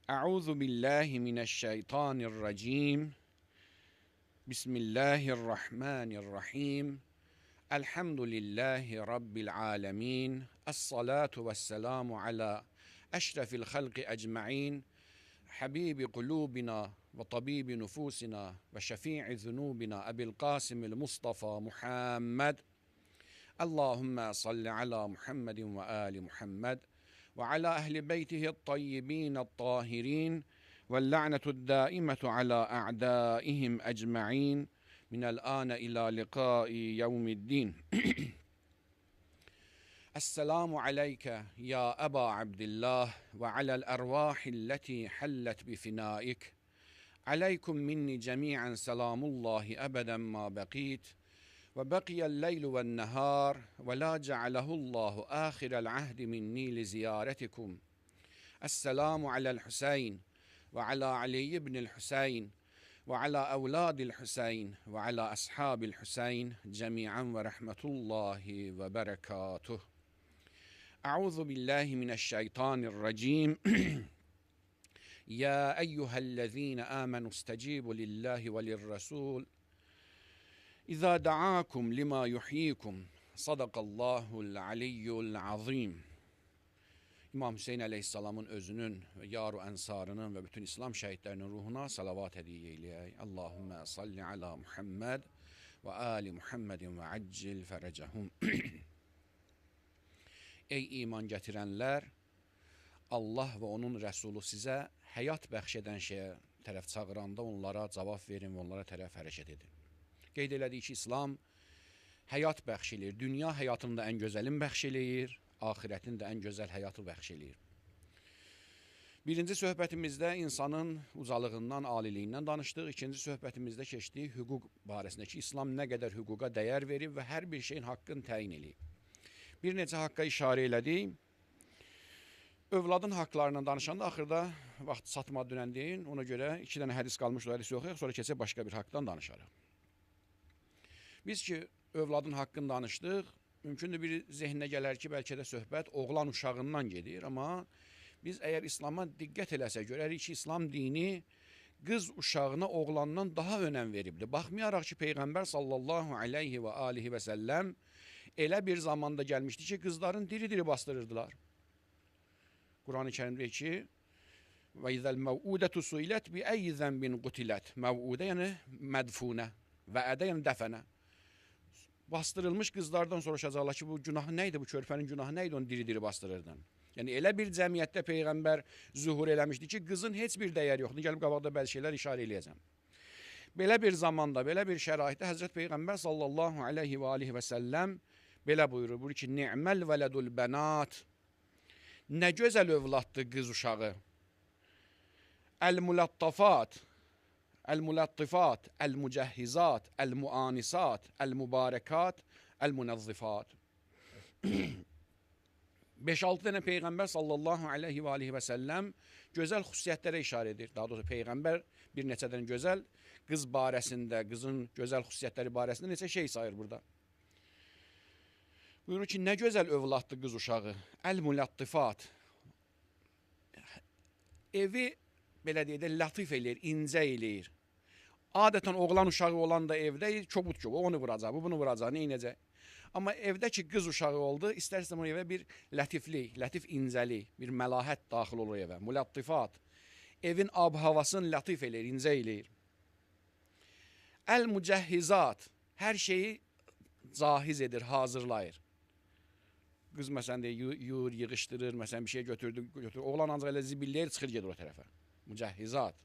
Euzu billahi mineşşeytanirracim. Bismillahirrahmanirrahim. Elhamdülillahi rabbil alamin. Essalatu vesselamu ala eşrefil halqi ecmaîn. Habibi kulubina ve tabibi nufusina ve şefii zunubina Ebil Kasimil Mustafa Muhammed. Allahümme salli ala Muhammedin ve ali Muhammed ve ala ehli beytihi tayyibin tahirin ve la'netu daimetu ala a'daihim ecma'in minel ane ila liqai yevmiddin. Esselamu aleyke ya Eba Abdillah ve alel ervahilleti hallet bifinaik. Aleykum minni cemi'an selamullahi ebeden ma bekit. Ve bekiyel leylu ven nehar ve la cealehullahu ahirel ahdi minni li ziyaretikum. Esselamu alel Hüseyin ve ala Ali ibnil Hüseyin ve ala evladil Hüseyin ve ala ashabil Hüseyin cemi'an ve rahmetullahi ve berekatuh. Euzu billahi mineşşeytanirracim. Ya eyyühellezine amenu istecibu lillahi ve lirrasul. İza da'akum lima yuhyikum. Sadakallahul aliyyul azim. İmam Hüseyin Aleyhisselam'ın özünün ve yaru ensarının ve bütün İslam şehitlerinin ruhuna salavat hediye eyleyey. Allahümme salli ala Muhammed ve ali Muhammedin ve accil ferecehum. Ey iman getirenler, Allah ve onun Resulü size hayat bəxş edən şeyə tərəf çağıranda onlara cavab verin ve onlara tərəf hərəkət edin. Qeyd elədik ki, İslam həyat bəxş eləyir. Dünya həyatında ən gözəlin bəxş eləyir, ahirətin də ən gözəl həyatı bəxş eləyir. Birinci söhbətimizdə insanın ucalığından, aliliyindən danışdıq. İkinci söhbətimizdə keçdik hüquq barəsində ki, İslam nə qədər hüquqa dəyər verib və hər bir şeyin haqqını təyin eləyib. Bir neçə haqqa işarə elədik. Övladın haqlarından danışanda axırda vaxt çatmadı dünəndiyin. Ona görə iki dənə hədis qalmış, o hədisi yoxlayaq, sonra keçək başqa bir haqdan danışarıq. Biz ki, övladın haqqını danışdıq, mümkündür bir zehninə gələr ki, bəlkə də söhbət oğlan uşağından gedir, amma biz əgər İslama diqqət eləsə görərik ki, İslam dini qız uşağına oğlandan daha önəm veribdir. Baxmayaraq ki, Peyğəmbər sallallahu aleyhi və alihi və səlləm elə bir zamanda gəlmişdi ki, qızların diri-diri bastırırdılar. Quran-ı Kərimdə ki, və izəl məvudətu suilət bi əyyi zənbin qutilət. Məvudə yəni mədfunə və ədə yəni dəfənə. Bastırılmış qızlardan soruşacaqlar ki, bu günahı nə idi, bu körpənin günahı nə idi, onu diri-diri bastırırdan. Yəni elə bir cəmiyyətdə Peyğəmbər zuhur eləmişdi ki, qızın heç bir dəyəri yoxdur. Gəlib qabaqda bəzi şeylər işarə eləyəcəm. Belə bir zamanda, belə bir şəraitdə Həzrət Peyğəmbər sallallahu aleyhi və alihi və səlləm belə buyurur. Buyurur ki, ni'məl vələdul bənat. Nə gözəl övladdır qız uşağı. Əl-mulattafat, əl-mulattifat, əl-mücəhhizat, əl-muanisat, əl-mübarəkat, əl-münazzifat. 5-6 dənə Peyğəmbər sallallahu aleyhi və alihi və səlləm gözəl xüsusiyyətlərə işarə edir. Daha doğrusu Peyğəmbər bir neçə dənə gözəl qız barəsində, qızın gözəl xüsusiyyətləri barəsində neçə şey sayır burada. Buyurur ki, nə gözəl övladdır qız uşağı. Əl-mulattifat. Evi, belə deyək də, latif eləyir, incə eləyir. Adətən oğlan uşağı olan da evdə çobud ki, onu vuracaq, bu bunu vuracaq, neynəcək? Amma evdə ki, qız uşağı oldu, istər-istəm o evə bir lətiflik, lətif incəlik, bir məlahət daxil olur evə. Mulattifat. Evin ab-havasını latif eləyir, incə eləyir. Əl-mücəhhizat. Hər şeyi cahiz edir, hazırlayır. Qız məsələn yuyur, yığışdırır, məsələn bir şey götürdü. Oğlan ancaq elə zibilləyir, çıxır gedir o tərəfə. Mücəhhizat.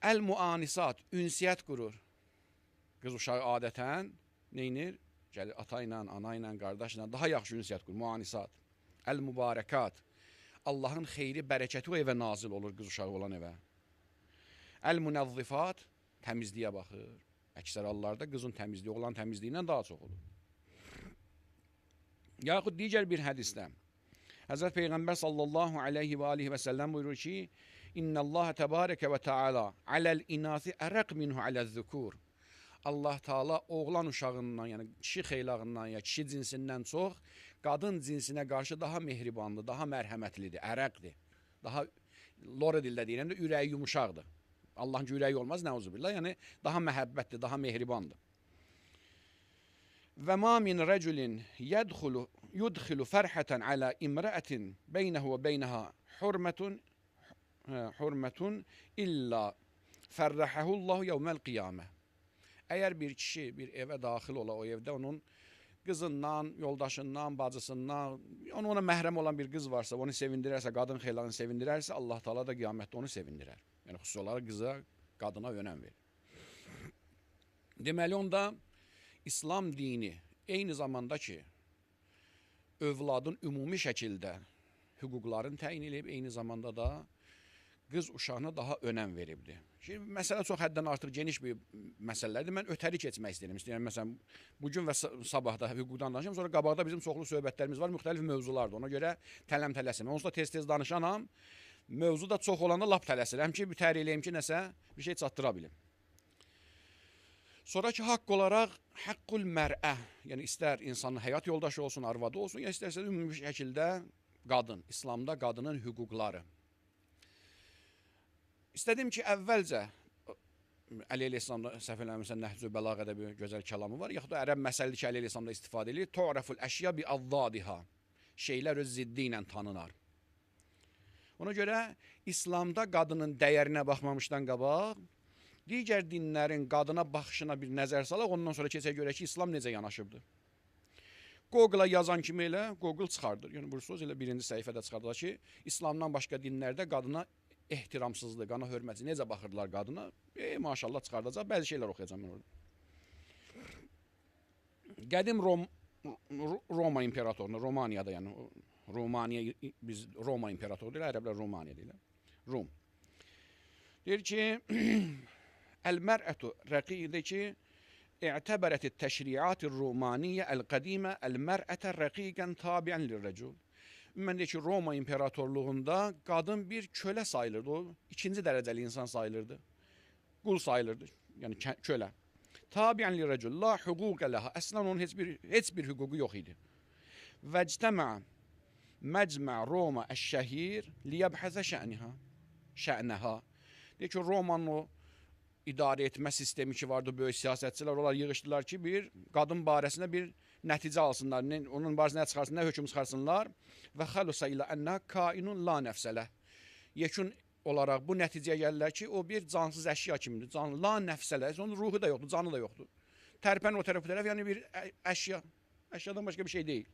Əl-muanisat, ünsiyyət qurur. Qız uşağı adətən neynir? Gəlir ata ilə, ana ilə, qardaşla daha yaxşı ünsiyyət qurur. Muanisat. Əl-mübarəkat. Allahın xeyri, bərəkəti o evə nazil olur, qız uşağı olan evə. Əl-münazzifat, təmizliyə baxır. Əksər hallarda qızın təmizliyi, oğlan təmizliyindən daha çox olur. Yaxud digər bir hədisdə Həzrət Peyğəmbər sallallahu aleyhi və alihi və səlləm buyurur ki, İnnəllaha təbarəkə və teala aləl inasi ərəq minhu aləz-zükur. Allah Taala oğlan uşağından, yəni kişi xeylağından ya kişi cinsindən çox qadın cinsinə qarşı daha mehribanlı, daha mərhəmətlidir, ərəqdir. Daha lora dildə deyirəm də ürəyi yumuşaqdır. Allahın ki, ürəyi olmaz, nəuzubillah. Yəni, daha məhəbbətli, daha mehribandır. Və ma min rəculin yudxilu fərhətən alə imrəətin beynəhu və beynəha hurmətun illa fərrəhəhullahu yevməl qiyamə. Əgər bir kişi bir evə daxil ola, o evdə onun qızından, yoldaşından, bacısından, ona məhrəm olan bir qız varsa, onu sevindirərsə, qadın xeylanı sevindirərsə, Allah Taala da qiyamətdə onu sevindirər. Yəni, xüsusi olaraq qıza, qadına önəm verir. Deməli, onda İslam dini eyni zamanda ki, övladın ümumi şəkildə hüquqlarını təyin edib, eyni zamanda da qız uşağına daha önəm veribdir. Şimdi, məsələ çox həddən artıq geniş bir məsələlərdir. Mən ötəri keçmək istəyirəm. İstəyirəm, məsələn, bugün və sabahda hüquqdan danışım, sonra qabaqda bizim çoxlu söhbətlərimiz var, müxtəlif mövzulardır. Ona görə tələm-tələsim. Onsuz da tez-tez danışanam, mövzu da çox olanda lap tələsirəm ki, bir eləyim ki, nəsə bir şey çatdıra bilim. Sonraki haqq olaraq haqqul mər'ə, yəni istər insanın həyat yoldaşı olsun, arvadı olsun, ya istərsə ümumi şəkildə qadın, İslamda qadının hüquqları. İstədim ki, əvvəlcə Əli Əleyhisselamda səhv eləmirəmsə Nəhcü Bəlağədə bir gözəl kəlamı var, yaxud da ərəb məsələdir ki, Əli Əleyhisselamda istifadə edilir. Tu'raful əşya bi azzadiha. Şeylər öz ziddi ilə tanınar. Ona görə İslamda qadının dəyərinə baxmamışdan qabaq, digər dinlərin qadına baxışına bir nəzər salaq, ondan sonra keçək görək ki, İslam necə yanaşıbdır. Google-a yazan kimi elə Google çıxardır. Yəni, bu söz elə birinci səhifədə çıxardılar ki, İslamdan başqa dinlərdə qadına ehtiramsızlığı, qana hörməci necə baxırdılar qadına? Maşallah çıxardacaq, bəzi şeylər oxuyacam mən orada. Qədim Roma imperatoruna, Romaniyada, yəni Romaniya, biz Roma imperatoru deyil, ərəblər Romaniya deyil. Rum. Deyir ki, Əl-mər'ətu rəqiydə ki, i'təbərəti təşri'at-ı Romaniyyə əl-qədimə əl-mər'ətə rəqiqən tabiən lirrəcul. Ümumən deyir ki, Roma imperatorluğunda qadın bir kölə sayılırdı. O, ikinci dərəcəli insan sayılırdı. Qul sayılırdı, yəni kölə. Tabiən lirrəcul, la hüquqə ləha. Əslən onun heç bir hüququ yox idi. Vəctəmə məcmə Roma əş-şəhir liyəbhəzə şə'nəha. Deyir ki, Romanın o idarə etmə sistemi ki vardı, böyük siyasətçilər, onlar yığışdılar ki, bir qadın barəsində bir nəticə alsınlar, onun barəsində nə çıxarsınlar, nə hökm çıxarsınlar və xəlusə ilə ənə kainun la nəfsələ. Yekun olaraq bu nəticəyə gəlirlər ki, o bir cansız əşya kimidir. La nəfsələ, onun ruhu da yoxdur, canı da yoxdur. Tərpən o tərəf, yəni bir əşya. Əşyadan başqa bir şey deyil.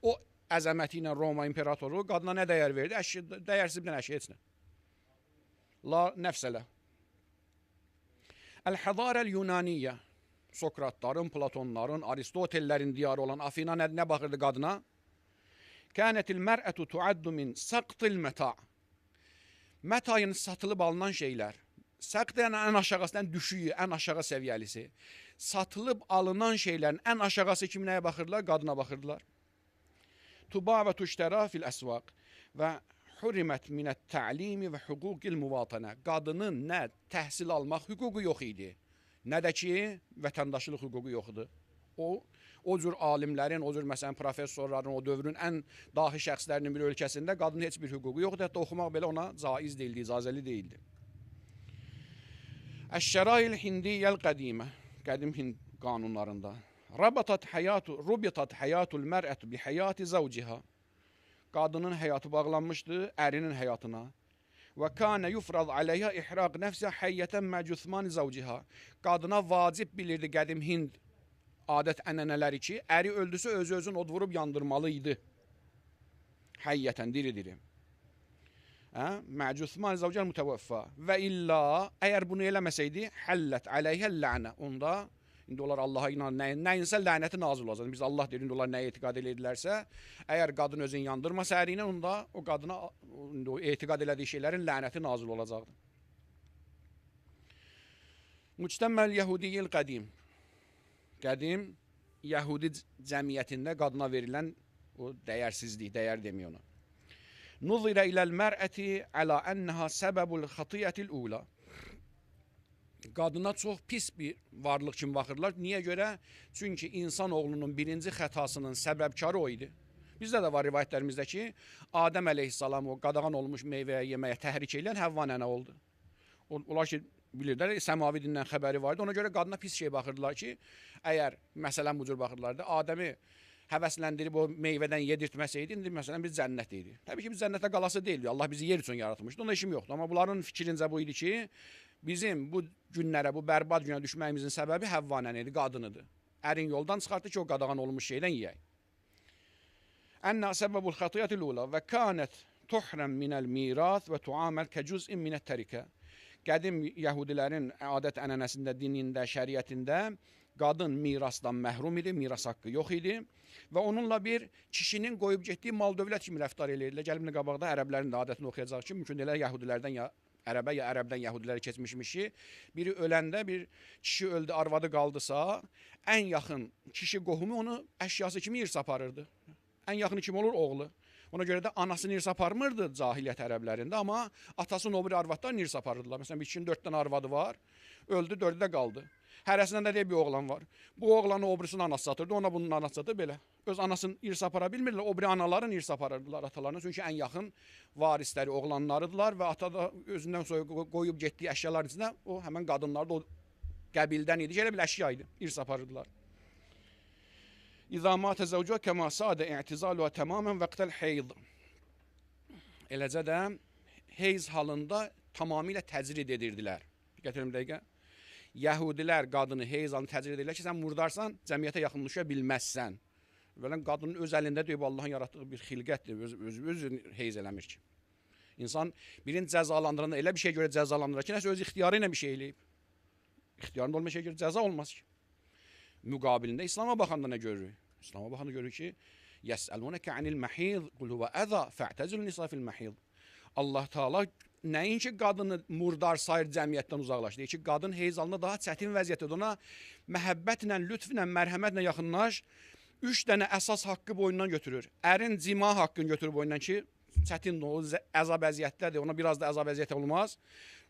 O əzəməti ilə Roma imperatoru qadına nə dəyər verdi? Dəyərsiz bir əşya, heç nə. La nəfsələ. Əl-Hədarəl Yunaniyyə. Sokratların, Platonların, Aristotellərin diyarı olan Afina nə baxırdı qadına? Kənətil mər'ətu tuaddu min saqtil məta'. Mətayın satılıb alınan şeylər. Saqt yəni ən aşağısından düşüyü, ən aşağı səviyyəlisi. Satılıb alınan şeylərin ən aşağısı kimi nəyə baxırdılar? Qadına baxırdılar. Tuba və tuştəra fil əsvaq və hurrimət minət ta'limi və hüquqil muvatənə. Qadının nə təhsil almaq hüququ yox idi, nə də ki, vətəndaşlıq hüququ yoxdur. O cür alimlərin, o cür məsələn professorların, o dövrün ən dahi şəxslərinin bir ölkəsində qadının heç bir hüququ yoxdur. Hətta oxumaq belə ona caiz deyildi, icazəli deyildi. Əş-şərail hindiyyəl qədimə, qədim Hind qanunlarında. Rubitat həyatul mər'ətu bi həyati zəvciha. Qadının həyatı bağlanmışdı ərinin həyatına. Və kânə yufrad aleyhə ihraq nəfsə həyyətən məcüthman zəvciha. Qadına vacib bilirdi qədim Hind adət ənənələri ki, əri öldüsə öz-özün od vurub yandırmalı idi. Həyyətən, diri-diri. Məcüthman zəvcəl mütəvəffə. Və illa, əgər bunu eləməsəydi, həllət aleyhə lənə. Onda, indi onlar Allaha inan, nəyinsə lənəti nazil olacaq. Biz Allah deyir, indi onlar nəyə etiqad edirlərsə, əgər qadın özün yandırmasa ərinə, onda o qadına o etiqad elədiyi şeylərin lənəti nazil olacaqdır. Müctəmməl Yəhudiyyil qədim. Qədim Yəhudi cəmiyyətində qadına verilən o dəyərsizlik, dəyər demiyor ona. Nuzirə iləl mər'əti ələ ənəha səbəbul xatiyyətil ula. Qadına çox pis bir varlıq kimi baxırlar. Niyə görə? Çünki insanoğlunun birinci xətasının səbəbkarı o idi. Bizdə də var rivayətlərimizdə ki, Adəm əleyhissalam o qadağan olmuş meyvəyə yeməyə təhrik edən Həvva nənə oldu. Onlar ki, bilirdilər, səmavi dindən xəbəri vardı. Ona görə qadına pis şey baxırdılar ki, əgər məsələn bu cür baxırdılar da, Adəmi həvəsləndirib o meyvədən yedirtməsəydi, indi məsələn biz cənnət idi. Təbii ki, biz cənnətdə qalası deyildik. Allah bizi yer üçün yaratmışdı. Ona işim yoxdur. Amma bunların fikrincə bu idi ki, bizim bu günlərə, bu bərbad günə düşməyimizin səbəbi Həvva nənə idi, qadınıdır. Ərin yoldan çıxartdı ki, o qadağan olmuş şeydən yeyək. Ənna səbəbul xatiyyətil ula və kanət tuhrəm minəl miras və tuaməl kəcüz'in minət tərikə. Qədim Yəhudilərin adət ənənəsində, dinində, şəriətində qadın mirasdan məhrum idi, miras haqqı yox idi və onunla bir kişinin qoyub getdiyi mal dövlət kimi rəftar edirdilər. Gəlib qabaqda ərəblərin də adətini oxuyacaq ki, mümkün deyil Yəhudilərdən ya ərəbə ya ərəbdən Yəhudilərə keçmişmiş ki, biri öləndə bir kişi öldü, arvadı qaldısa, ən yaxın kişi qohumu onu əşyası kimi irs aparırdı. Ən yaxını kim olur? Oğlu. Ona görə də anasını irs aparmırdı cahiliyyət ərəblərində, amma atasının o bir arvadlar irs aparırdılar. Məsələn, bir kişinin 4 dənə arvadı var, öldü, 4-ü də qaldı. Hərəsindən də bir oğlan var. Bu oğlanı o birisinin anası satırdı, ona bunun anası satırdı, belə. Öz anasını irs apara bilmirlər, o biri anaların irs aparırdılar atalarına. Çünki ən yaxın varisləri oğlanlarıdılar və ata da özündən sonra qoyub getdiyi əşyaların içində o həmən qadınlar da o qəbildən idi, elə bir əşya idi, irs aparırdılar. İzâ mâte zəvcə kəmâ sâdə i'tizâluha təmâmən vəqtəl heyd. Eləcə də heyz halında tamamilə təcrid edirdilər. Diqqət edin bir dəqiqə. Yəhudilər qadını heyz halında təcrid edirlər ki, sən murdarsan, cəmiyyətə yaxınlaşa bilməzsən. Belə qadının öz əlində deyib Allahın yaratdığı bir xilqətdir, öz heyz eləmir ki. İnsan birini cəzalandıranda elə bir şey görə cəzalandırır ki, nəsə öz ixtiyarı ilə bir şey eləyib. İxtiyarında olmayan şey görə cəza olmaz ki. Müqabilində İslam'a baxanda nə görürük? İslam'a baxanda görürük ki, yəsəlunəkə anil məhid, qul huvə əza, fə'təzül nisa fil məhid. Allah Teala nəinki qadını murdar sayır cəmiyyətdən uzaqlaşdı, ki, qadın heyz halında daha çətin vəziyyətdir. Ona məhəbbətlə, lütflə, mərhəmətlə yaxınlaş, 3 dənə əsas haqqı boynundan götürür. Ərin cima haqqını götürür boynundan ki, çətindir, o əzab əziyyətlədir, ona biraz da əzab əziyyət olmaz.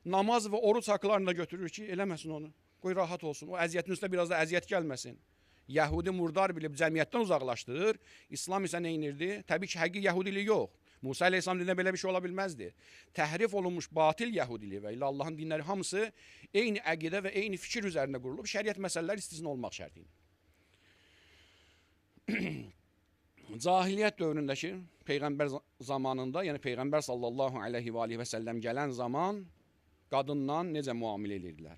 Namaz və oruç haqqlarını da götürür ki, eləməsin onu. Qoy rahat olsun. O əziyyətin üstünə biraz da əziyyət gəlməsin. Yəhudi murdar bilib cəmiyyətdən uzaqlaşdırır. İslam isə nə inirdi? Təbii ki, həqiqi Yəhudiliyi yox. Musa əleyhissalam dinində belə bir şey ola bilməzdi. Təhrif olunmuş batil Yəhudiliyi və ilə Allahın dinləri hamısı eyni əqidə və eyni fikir üzərində qurulub. Şəriət məsələləri istisna olmaq şərti ilə. Cahiliyyət dövründəki Peyğəmbər zamanında, yəni Peyğəmbər sallallahu aleyhi və aleyhi və səlləm gələn zaman qadınla necə müamilə edirdilər?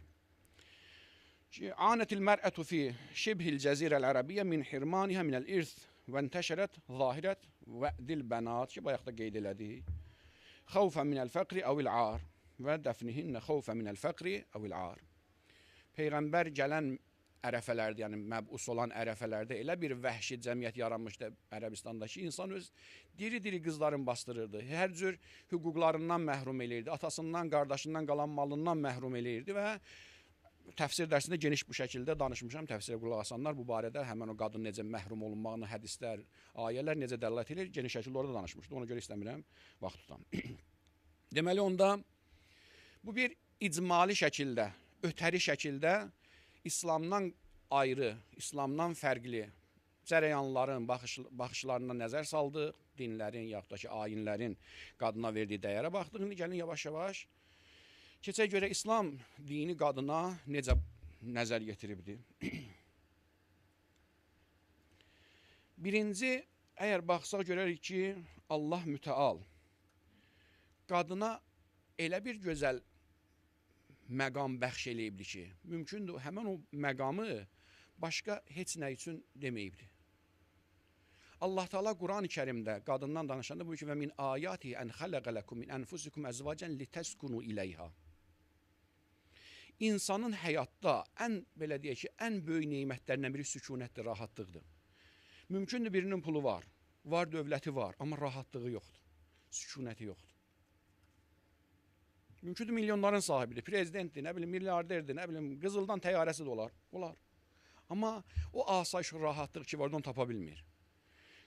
عانت المرأة في شبه الجزيرة العربية من حرمانها من الإرث وانتشرت ظاهرة وأد البنات ki bayaqda qeyd elədik. خوفا من الفقر أو العار və dəfnihinə خوفا من الفقر أو العار. Peyğəmbər gələn ərəfələrdə, yəni məbus olan ərəfələrdə elə bir vəhşi cəmiyyət yaranmışdı Ərəbistandakı insan öz diri-diri qızların bastırırdı. Hər cür hüquqlarından məhrum eləyirdi, atasından, qardaşından qalan malından məhrum eləyirdi və təfsir dərsində geniş bu şəkildə danışmışam. Təfsirə qulaq asanlar bu barədə həmən o qadın necə məhrum olunmağını, hədislər, ayələr necə dəlalət edir, geniş şəkildə orada danışmışdı. Ona görə istəmirəm vaxt tutam. Deməli onda bu bir icmali şəkildə, ötəri şəkildə İslamdan ayrı, İslamdan fərqli cərəyanların baxışlarına nəzər saldıq, dinlərin, yaxud da ki, ayinlərin qadına verdiyi dəyərə baxdıq. İndi gəlin yavaş-yavaş keçək görə İslam dini qadına necə nəzər yetiribdir. Birinci, əgər baxsaq görərik ki, Allah mütəal qadına elə bir gözəl məqam bəxş eləyibdir ki, mümkündür həmən o məqamı başqa heç nə üçün deməyibdir. Allah Teala Quran-ı Kərimdə qadından danışanda buyurur ki, və min ayati ən xələqə ləkum min ənfusikum əzvacən litəskunu iləyha. İnsanın həyatda belə deyək ki, ən böyük neymətlərindən biri sükunətdir, rahatlıqdır. Mümkündür birinin pulu var, dövləti var, amma rahatlığı yoxdur, sükunəti yoxdur. Mümkündür milyonların sahibidir, prezidentdir, nə bilim, milyarderdir, nə bilim, qızıldan təyyarəsi də olar. Amma o asayiş, rahatlıq ki, var, onu tapa bilmir.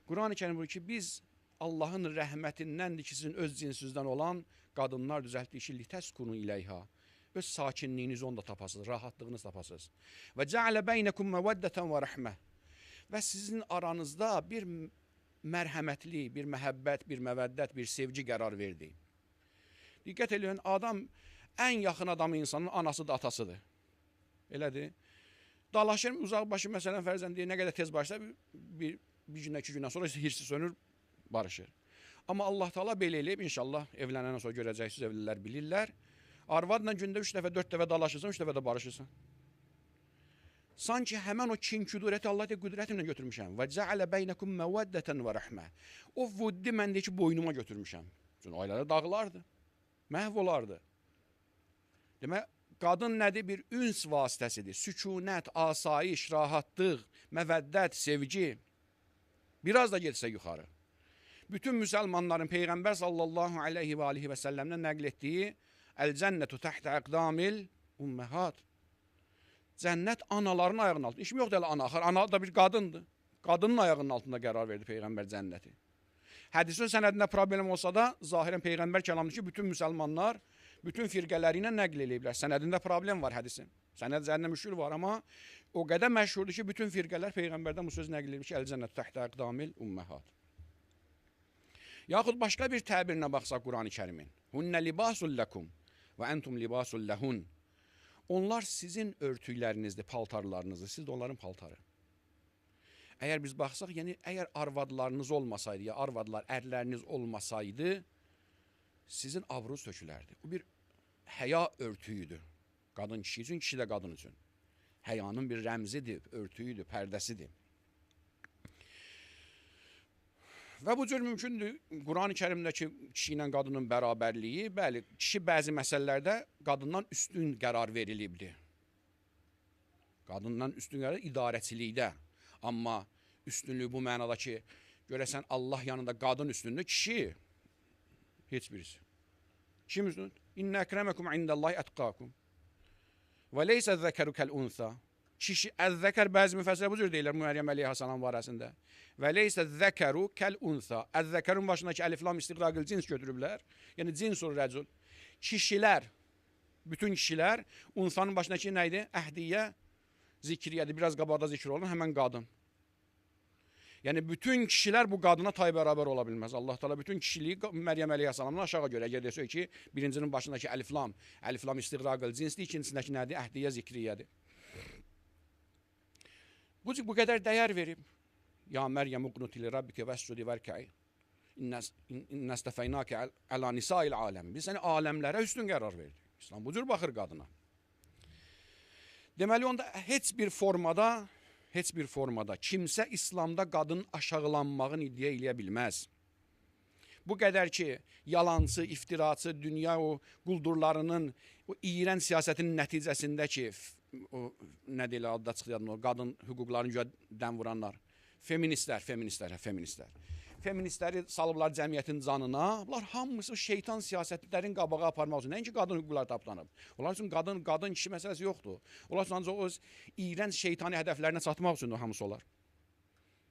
Quran-ı Kərim buyurur ki, biz Allahın rəhmətindəndir ki, sizin öz cinsinizdən olan qadınlar düzəltdiyi ki, litəskunu iləyha. Öz sakinliyinizi onda tapasınız, rahatlığınızı tapasınız. Və cəalə beynəkum məvəddətən və rəhmə. Və sizin aranızda bir mərhəmətli, bir məhəbbət, bir məvəddət, bir sevgi qərar verdi. Diqqət edin, adam ən yaxın adamı insanın anasıdır, atasıdır. Elədir. Dalaşır, uzaqbaşı məsələn fərzən deyir, nə qədər tez başlar, bir gündən, 2 gündən sonra hirsi sönür, barışır. Amma Allah Taala belə eləyib, inşallah evlənəndən sonra görəcəksiniz, evlilər bilirlər. Arvadla gündə 3 dəfə, 4 dəfə dalaşırsan, 3 dəfə də barışırsan. Sanki həmən o kin-küdurəti Allah deyir, qüdrətimlə götürmüşəm. Və cəalə beynəkum məvəddətən və rəhmə. O vuddi mən deyir ki, boynuma götürmüşəm. Çünki ailələr dağılardı, məhv olardı. Demək, qadın nədir? Bir üns vasitəsidir. Sükunət, asayiş, rahatlıq, məvəddət, sevgi. Biraz da getsə yuxarı. Bütün müsəlmanların Peyğəmbər sallallahu aleyhi və alihi və səlləmdən nəql etdiyi Əl-cənnətu təhtə əqdamil ümməhət. Cənnət anaların ayağının altında. İşim yoxdur elə ana. Ana da bir qadındır. Qadının ayağının altında qərar verdi Peyğəmbər cənnəti. Hədisin sənədində problem olsa da, zahirən Peyğəmbər kəlamdır ki, bütün müsəlmanlar, bütün firqələri ilə nəql eləyiblər. Sənədində problem var hədisin. Sənəd üzərində müşkül var, amma o qədər məşhurdur ki, bütün firqələr Peyğəmbərdən bu söz nəql edib ki, Əl-cənnətu təhtə əqdamil ümməhət. Yaxud başqa bir təbirinə baxsaq Qurani Kərimin. Hunnə libasul ləkum və entum libasul ləhun. Onlar sizin örtüklərinizdir, paltarlarınızdır, siz də onların paltarı. Əgər biz baxsaq, yəni əgər arvadlarınız olmasaydı, ya arvadlar, ərləriniz olmasaydı, sizin abrunuz tökülərdi. Bu bir həya örtüyüdür. Qadın kişi üçün, kişi də qadın üçün. Həyanın bir rəmzidir, örtüyüdür, pərdəsidir. Və bu cür mümkündür, Quran-ı Kərimdəki kişi ilə qadının bərabərliyi, bəli, kişi bəzi məsələlərdə qadından üstün qərar verilibdir. Qadından üstün qərar idarəçilikdə. Amma üstünlük bu mənada ki, görəsən Allah yanında qadın üstündür, kişi heç birisi. Kim üstündür? İnnə əkrəməkum indəllahi ətqakum. Və leysə zəkəru kəl-unsa. Kişi, əz-zəkər bəzi müfəssirlər bu cür deyirlər Məryəm əleyhissalam barəsində. Və leysə zəkəru kəl-unsa. Əz-zəkərun başındakı əlif-lam istiqraqil cins götürüblər. Yəni cinsul rəcul. Kişilər, bütün kişilər, unsanın başındakı nə idi? Əhdiyyə, zikriyədir. Biraz qabaqda zikr olun, həmən qadın. Yəni bütün kişilər bu qadına tay bərabər ola bilməz. Allah Taala bütün kişiliyi Məryəm əleyhissalamdan aşağı görə. Əgər desək ki, birincinin başındakı əlif-lam istiqraqil cinsdir, ikincisindəki nədir? Əhdiyyə, zikriyədir. Bu qədər dəyər verib. Ya Məryəm uqnuti li rabbiki vəscudi vərkəi. İnnəstəfəynəkə əla nisail aləm. Biz səni aləmlərə üstün qərar verdik. İslam bu cür baxır qadına. Deməli, onda heç bir formada kimsə İslamda qadın aşağılanmağını iddia eləyə bilməz. Bu qədər ki, yalancı, iftiraçı, dünya o quldurlarının, o iyrənc siyasətinin nəticəsində ki, o nə deyirlər, adda çıxdı yadımda, o qadın hüquqlarını dəm vuranlar, feministlər. Feministləri salıblar cəmiyyətin canına, bunlar hamısı şeytan siyasətlərin qabağa aparmaq üçün. Nəinki qadın hüquqları tapdanıb. Onlar üçün qadın kişi məsələsi yoxdur. Onlar üçün ancaq öz iyrənc şeytani hədəflərinə çatmaq üçün hamısı olar.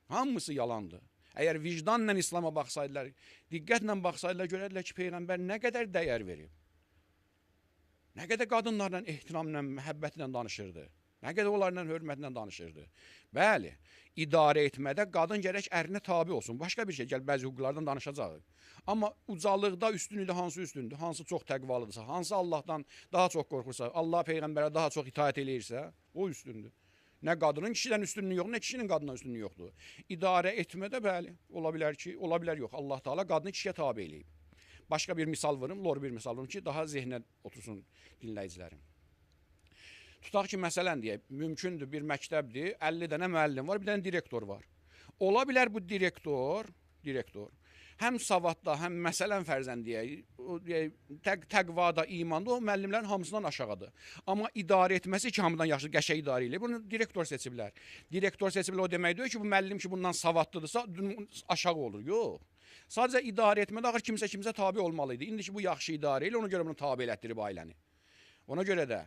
Hamısı yalandır. Əgər vicdanla İslama baxsaydılar, diqqətlə baxsaydılar, görədilər ki, Peyğəmbər nə qədər dəyər verib. Nə qədər qadınlarla ehtiramla, məhəbbətlə danışırdı. Nə qədər onlarla hörmətlə danışırdı. Bəli, idarə etmədə qadın gərək ərinə tabi olsun. Başqa bir şey, gəl bəzi hüquqlardan danışacaq. Amma ucalıqda üstünlükdə hansı üstündür? Hansı çox təqvalıdırsa, hansı Allahdan daha çox qorxursa, Allah Peyğəmbərə daha çox itaət eləyirsə, o üstündür. Nə qadının kişidən üstünlüyü yoxdur, nə kişinin qadından üstünlüyü yoxdur. İdarə etmədə bəli, ola bilər yox. Allah Taala qadını kişiyə tabi eləyib. Başqa bir misal verim, lor bir misal verim ki, daha zehnə otursun dinləyicilərim. Tutaq ki, məsələn deyək, mümkündür bir məktəbdir, 50 dənə müəllim var, bir dənə direktor var. Ola bilər bu direktor, həm savadda, həm məsələn fərzən deyək, təqvada, imanda o müəllimlərin hamısından aşağıdır. Amma idarə etməsi ki, hamıdan yaxşı, qəşəng idarə eləyir. Bunu direktor seçiblər. Direktor seçiblər o demək deyil ki, bu müəllim ki, bundan savadlıdırsa, aşağı olur. Yox. Sadəcə idarə etmədə axır kimsə tabi olmalıydı. İndi ki, bu yaxşı idarə elə, ona görə bunu tabi elətdirib ailəni. Ona görə də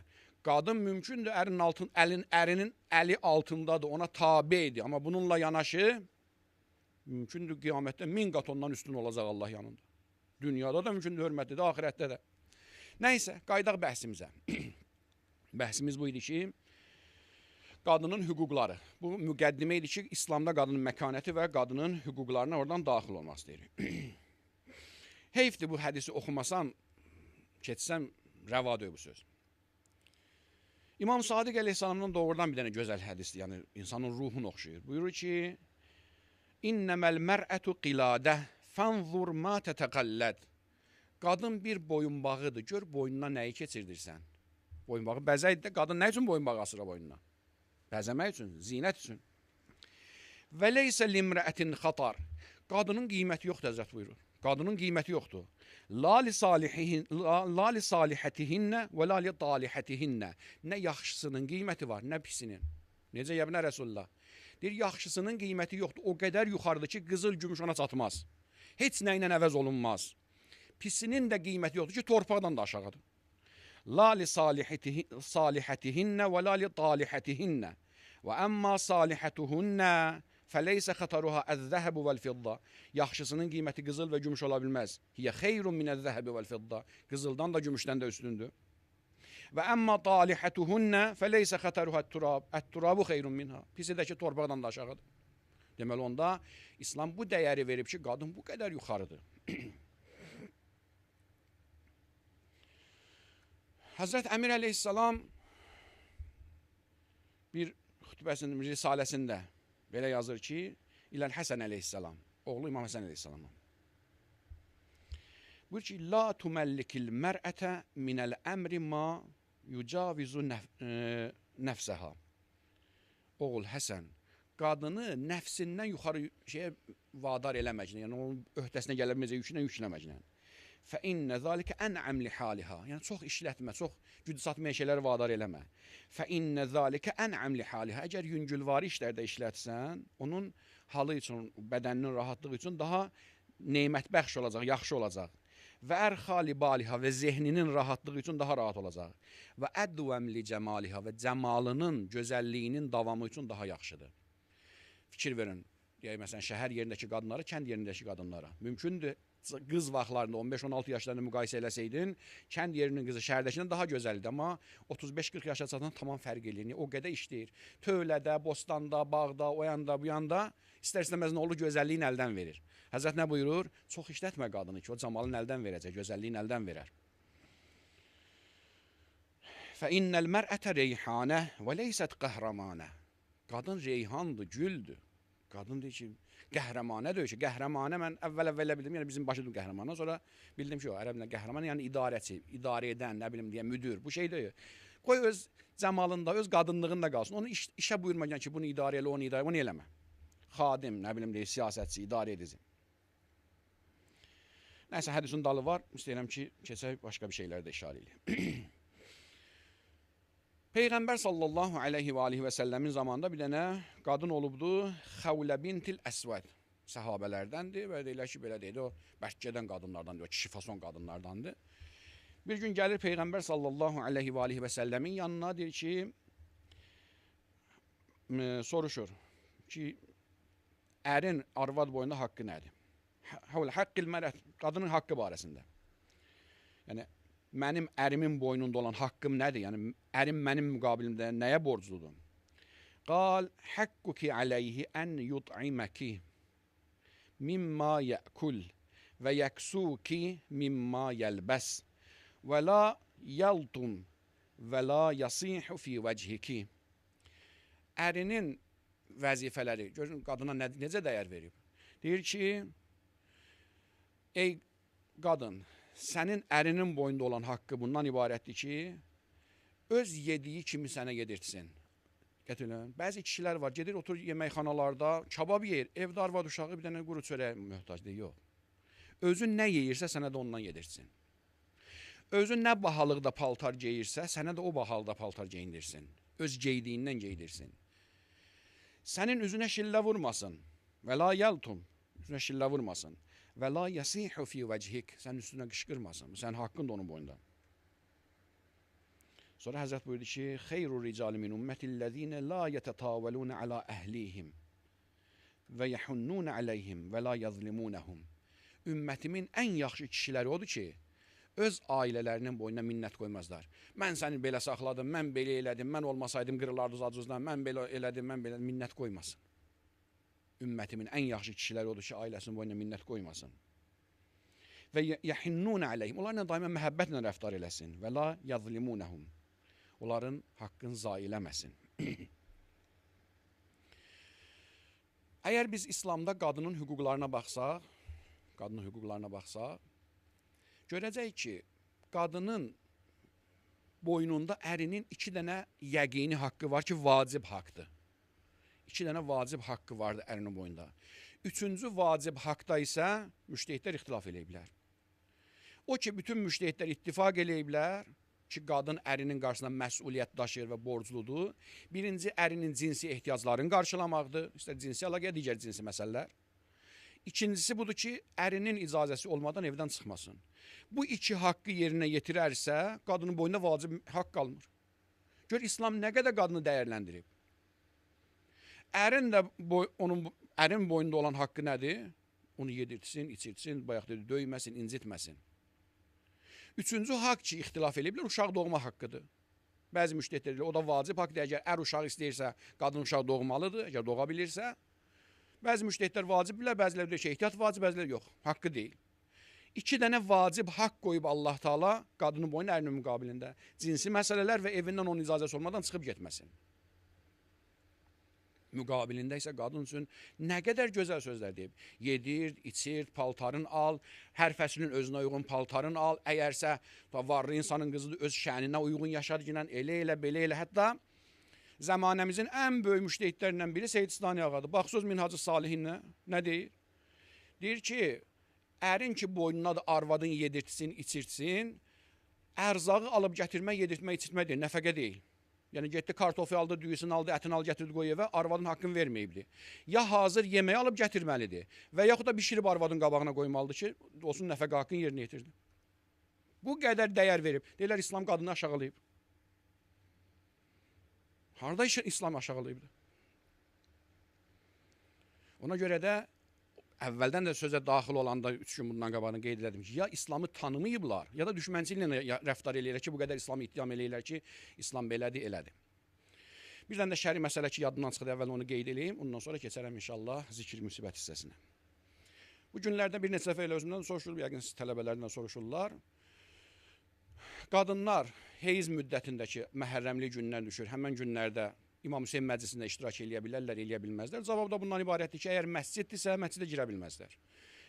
qadın mümkündür, ərinin əli altındadır, ona tabidir. Amma bununla yanaşı, mümkündür qiyamətdə 1000 qat ondan üstün olacaq Allah yanında. Dünyada da mümkündür, hörmətlidir, ahirətdə də. Nəysə, qaydaq bəhsimizə. Bəhsimiz bu idi ki, qadının hüquqları. Bu müqəddimə idi ki, İslamda qadının məkanəti və qadının hüquqlarına oradan daxil olması deyir. Heyfdir bu hədisi oxumasam, keçsəm rəvadır bu söz. İmam Sadiq əleyhissalamdan doğrudan bir dənə gözəl hədisdir, yəni insanın ruhunu oxşayır. Buyurur ki, İnnəməl mər'ətu qiladə fənzur ma tətəqəlləd. Qadın bir boyunbağıdır, gör boynuna nəyi keçirdirsən. Boyunbağı bəzəkdir də, qadın nə üçün boyunbağı asıra boynuna? Bəzəmək üçün, zinət üçün. Və leysə limrəətin xatar. Qadının qiyməti yoxdur, Həzrət buyurur. Qadının qiyməti yoxdur. La li salihətihinnə və la li talihətihinnə. Nə yaxşısının qiyməti var, nə pisinin. Necə yəbnə Rəsulullah? Deyir, yaxşısının qiyməti yoxdur. O qədər yuxarıdır ki, qızıl gümüş ona çatmaz. Heç nə ilə əvəz olunmaz. Pisinin də qiyməti yoxdur ki, torpaqdan da aşağıdır. La li salihətihinnə və la li talihətihinnə. Və əmmə salihətuhunnə fəleysə xataruha əz-zəhəbu vəl-fidda. Yaxşısının qiyməti qızıl və gümüş ola bilməz. Hiyə xeyrun minəz-zəhəbi vəl-fidda. Qızıldan da gümüşdən də üstündür. Və əmmə talihətuhunnə fəleysə xataruha ət-turab. Ət-turabu xeyrun minha. Pisi də ki, torpaqdan da aşağıdır. Deməli, onda İslam bu dəyəri verib ki, qadın bu qədər yuxarıdır. Həzrət Əmir əleyhissalam bir xütbəsinin, risaləsində belə yazır ki, İləl Həsən əleyhissalam, oğlu İmam Həsən əleyhissalama. Buyur ki, la tüməllikil mər'ətə minəl əmri ma yucavizu nəfsəha. Oğul Həsən, qadını nəfsindən yuxarı şeyə vadar eləməklə, yəni onun öhdəsinə gələbilməcə yükləməklə. Fəinnə zəlikə ən'əm li haliha. Yəni, çox işlətmə, çox gücü satmayan şeyləri vadar eləmə. Fəinnə zəlikə ən'əm li haliha. Əgər yüngülvari işlərdə işlətsən, onun halı üçün, bədəninin rahatlığı üçün daha neymətbəxş olacaq, yaxşı olacaq. Və ərxali baliha və zehninin rahatlığı üçün daha rahat olacaq. Və ədvəmli cəmaliha və cəmalının, gözəlliyinin davamı üçün daha yaxşıdır. Fikir verin, deyək, məsələn, şəhər yerindəki qadınlara, kənd yerindəki qadınlara. Mümkündür, qız vaxtlarında 15-16 yaşlarında müqayisə eləsəydin, kənd yerinin qızı şəhərdəkindən daha gözəldir, amma 35-40 yaşa çatan tamam fərq eləyir. O qədər işləyir. Tövlədə, bostanda, bağda, o yanda, bu yanda istər-istəməz nə olur, gözəlliyin əldən verir. Həzrət nə buyurur? Çox işlətmə qadını ki, o camalını əldən verəcək, gözəlliyin əldən verər. Fəinnəl mər'ətə reyhanə və leysət qəhrəmanə. Qadın reyhandır, güldür. Qadın deyir ki, qəhrəmanə deyir ki, qəhrəmanə mən əvvəl bildim, yəni bizim başımız qəhrəmanə, sonra bildim ki, o ərəblə qəhrəmanə, yəni idarəçi, idarə edən, nə bilim deyə, müdür, bu şey deyir. Qoy öz cəmalında, öz qadınlığında qalsın, onu işə buyurmayan ki, bunu idarə elə, onu idarə, bunu eləmə. Xadim, nə bilim deyir, siyasətçi, idarə edici. Nəysə, hədisin dalı var, istəyirəm ki, keçək başqa bir şeyləri də işarə eləyim. Peyğəmbər sallallahu aleyhi və aleyhi və səlləmin zamanında bir dənə qadın olubdu, Xəvlə bintil Əsvəd səhabələrdəndir və deyilər ki, belə deyil, o bərkədən qadınlardandır, o kişi fason qadınlardandır. Bir gün gəlir Peyğəmbər sallallahu aleyhi və aleyhi və səlləmin yanına, deyir ki, soruşur ki, ərin arvad boyunda haqqı nədir? Həvlə haqqil mərət, qadının haqqı barəsində. Yəni, mənim ərimin boynunda olan haqqım nədir? Yəni, ərim mənim müqabilimdə nəyə borcludur? Qal, həqquki aleyhi ən yut'iməki mimma yəkul və yəksuki mimma yəlbəs və la yəltum və la yasihu fi vəchiki. Ərinin vəzifələri, görün, qadına necə dəyər verib? Deyir ki, ey qadın, sənin ərinin boyunda olan haqqı bundan ibarətdir ki, öz yediyi kimi sənə yedirtsin. Gətirilən. Bəzi kişilər var, gedir, otur yeməkxanalarda, kabab yeyir, evdə arvad uşağı bir dənə quru çörəyə möhtacdır, yox. Özün nə yeyirsə, sənə də ondan yedirsin. Özün nə bahalıqda paltar geyirsə, sənə də o bahalıqda paltar geyindirsin. Öz geydiyindən geydirsin. Sənin üzünə şillə vurmasın. Və la yəltum, üzünə şillə vurmasın. Və la yasihu fi vəchik, sənin üstünə qışqırmasın. Sənin haqqın da onun boyunda. Sonra Həzrət buyurdu ki, xeyru ricali min ümmətillezine la yetetavelune ala əhlihim və yəhunnune aleyhim və la yazlimunəhum. Ümmətimin ən yaxşı kişiləri odur ki, öz ailələrinin boynuna minnət qoymazlar. Mən səni belə saxladım, mən belə elədim, mən olmasaydım qırılardınız acızdan, mən belə elədim, mən belə minnət qoymasın. Ümmətimin ən yaxşı kişiləri odur ki, ailəsinin boynuna minnət qoymasın. Və yəhinnun əleyhim, onlarla daima məhəbbətlə rəftar eləsin. Və la yazlimunəhum, onların haqqını zayi eləməsin. Əgər biz İslamda qadının hüquqlarına baxsaq, görəcək ki, qadının boynunda ərinin 2 dənə yəqini haqqı var ki, vacib haqqdır. 2 dənə vacib haqqı vardır ərinin boynunda. 3-cü vacib haqqda isə müştəhidlər ixtilaf eləyiblər. O ki, bütün müştəhidlər ittifaq eləyiblər ki, qadın ərinin qarşısında məsuliyyət daşıyır və borcludur. Birinci, ərinin cinsi ehtiyaclarını qarşılamaqdır. İstər cinsi əlaqə, digər cinsi məsələlər. İkincisi budur ki, ərinin icazəsi olmadan evdən çıxmasın. Bu 2 haqqı yerinə yetirərsə, qadının boynunda vacib haqq qalmır. Gör, İslam nə qədər qadını dəyərləndirib. Ərin boynunda olan haqqı nədir? Onu yedirtsin, içirtsin, bayaq dedi, döyməsin, incitməsin. 3-cü haqq ki, ixtilaf eləyiblər, uşaq doğma haqqıdır. Bəzi müştəhidlər deyirlər, o da vacib haqqdır. Əgər ər uşaq istəyirsə, qadın uşaq doğmalıdır, əgər doğa bilirsə. Bəzi müştəhidlər vacib bilər, bəziləri deyir ki, ehtiyat vacib, bəziləri yox, haqqı deyil. 2 dənə vacib haqq qoyub Allah Taala qadının boynuna ərinin müqabilində. Cinsi məsələlər və evindən onun icazəsi olmadan çıxıb getməsin. Müqabilində isə qadın üçün nə qədər gözəl sözlər deyib. Yedir, içir, paltarın al, hər fəslin özünə uyğun paltarın al. Əgərsə varlı insanın qızıdır, öz şəninə uyğun yaşadığından elə, belə elə. Hətta zəmanəmizin ən böyük müştəhidlərindən biri Seyyid Sistani ağadır. Bax, söz Minhacı Salihinə nə deyir? Deyir ki, ərin ki boynuna da arvadın yedirtsin, içirtsin, ərzağı alıb gətirmək, yedirtmək, içirtmək deyil, nəfəqə deyil. Yəni, getdi kartofu aldı, düyüsünü aldı, ətini aldı, gətirdi qoy evə, arvadın haqqını verməyibdir. Ya hazır yeməyi alıb gətirməlidir və yaxud da bişirib arvadın qabağına qoymalıdır ki, olsun nəfəqə haqqını yerinə yetirdi. Bu qədər dəyər verib. Deyirlər, İslam qadını aşağılayıb. Harada İslam aşağılayıbdır? Ona görə də əvvəldən də sözə daxil olanda 3 gün bundan qabağını qeyd elədim ki, ya İslamı tanımayıblar, ya da düşmənçiliklə rəftar eləyirlər ki, bu qədər İslamı ittiham eləyirlər ki, İslam belədir, elədir. Bir dənə də şəri məsələ ki, yadından çıxdı, əvvəl onu qeyd eləyim, ondan sonra keçərəm inşallah zikir müsibət hissəsinə. Bu günlərdə bir neçə dəfə elə özümdən soruşulur, yəqin siz tələbələrindən soruşurlar. Qadınlar heyz müddətindəki məhərrəmli günlər düşür, həmən günlərdə İmam Hüseyin məclisində iştirak eləyə bilərlər, eləyə bilməzlər. Cavab da bundan ibarətdir ki, əgər məsciddirsə, məscidə girə bilməzlər.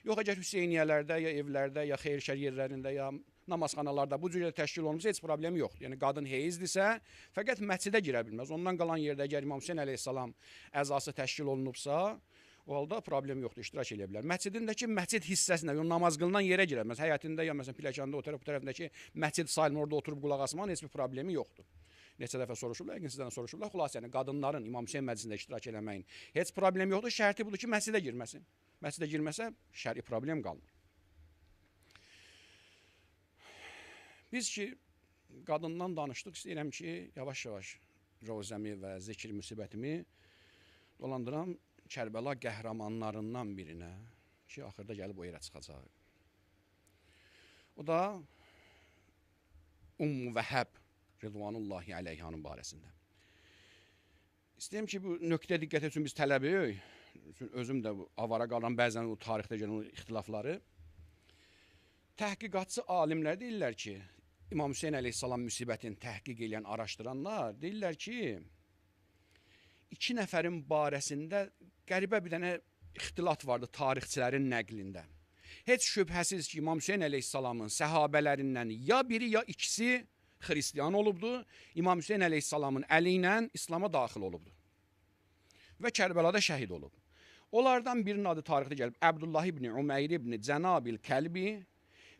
Yox, əgər Hüseyniyyələrdə, ya evlərdə, ya xeyir-şər yerlərində, ya namazxanalarda bu cürə təşkil olunursa, heç problemi yoxdur. Yəni, qadın heyizdirsə, fəqət məscidə girə bilməz. Ondan qalan yerdə, əgər İmam Hüseyin əleyhissalam əzası təşkil olunubsa, o halda problem yoxdur, iştirak eləyə bilər. Məscidindəki məscid hissəsində, namaz qılınan yerə girə bilməz. Həyətində, ya məsələn, piləkanda o tərəfindəki məscid sayılmır, orada oturub qulaq asmanın heç bir problemi yoxdur. Neçə dəfə soruşurlar, yəqin sizdən soruşurlar. Xülasə, yəni qadınların İmam Hüseyin məclisində iştirak eləməyin heç problem yoxdur. Şərti budur ki, məscidə girməsin. Məscidə girməsə, şəri problem qalmır. Biz ki, qadından danışdıq, istəyirəm ki, yavaş-yavaş Rovzəmi və zikir müsibətimi dolandıram Kərbəla qəhrəmanlarından birinə ki, axırda gəlib o yerə çıxacaq. O da Ummu Vəhəb Rıdvanullahi əleyhanın barəsində. İstəyirəm ki, bu nöqtə diqqət üçün biz tələbəyik. Özüm də avara qalan bəzən o tarixdə gələn ixtilafları. Təhqiqatçı alimlər deyirlər ki, İmam Hüseyin əleyhissalam müsibətini təhqiq edən, araşdıranlar deyirlər ki, 2 nəfərin barəsində qəribə bir dənə ixtilat vardı tarixçilərin nəqlində. Heç şübhəsiz ki, İmam Hüseyin əleyhissalamın səhabələrindən ya biri, ya ikisi xristiyan olubdur. İmam Hüseyin əleyhissalamın əli ilə İslama daxil olubdur. Və Kərbəlada şəhid olub. Onlardan birinin adı tarixdə gəlib. Əbdullah ibn Umeyr ibn Cənabil Kəlbi.